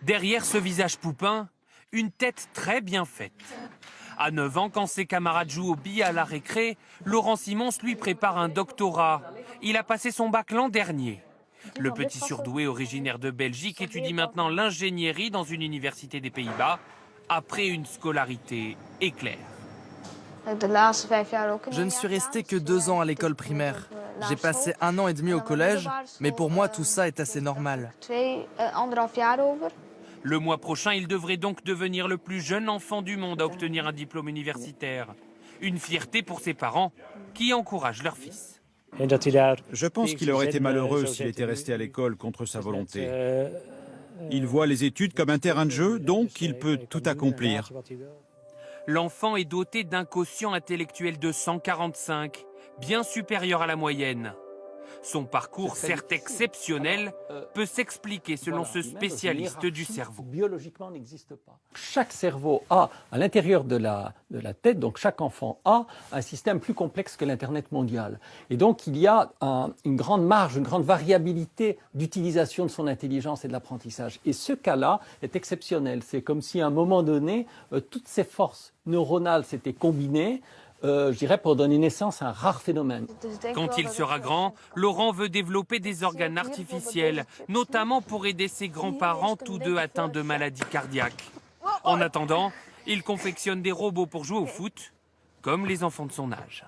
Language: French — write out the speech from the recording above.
Derrière ce visage poupin, une tête très bien faite. À 9 ans, quand ses camarades jouent aux billes à la récré, Laurent Simons lui prépare un doctorat. Il a passé son bac l'an dernier. Le petit surdoué originaire de Belgique étudie maintenant l'ingénierie dans une université des Pays-Bas, après une scolarité éclair. Je ne suis resté que 2 ans à l'école primaire. J'ai passé 1 an et demi au collège, mais pour moi tout ça est assez normal. Le mois prochain, il devrait donc devenir le plus jeune enfant du monde à obtenir un diplôme universitaire. Une fierté pour ses parents qui encouragent leur fils. Je pense qu'il aurait été malheureux s'il était resté à l'école contre sa volonté. Il voit les études comme un terrain de jeu, donc il peut tout accomplir. L'enfant est doté d'un quotient intellectuel de 145, bien supérieur à la moyenne. Son parcours, certes exceptionnel, peut s'expliquer selon ce spécialiste du cerveau. Biologiquement n'existe pas. Chaque cerveau a, à l'intérieur de la tête, donc chaque enfant a un système plus complexe que l'Internet mondial. Et donc il y a une grande marge, une grande variabilité d'utilisation de son intelligence et de l'apprentissage. Et ce cas-là est exceptionnel. C'est comme si à un moment donné, toutes ces forces neuronales s'étaient combinées, je dirais, pour donner naissance à un rare phénomène. Quand il sera grand, Laurent veut développer des organes artificiels, notamment pour aider ses grands-parents, tous deux atteints de maladies cardiaques. En attendant, il confectionne des robots pour jouer au foot, comme les enfants de son âge.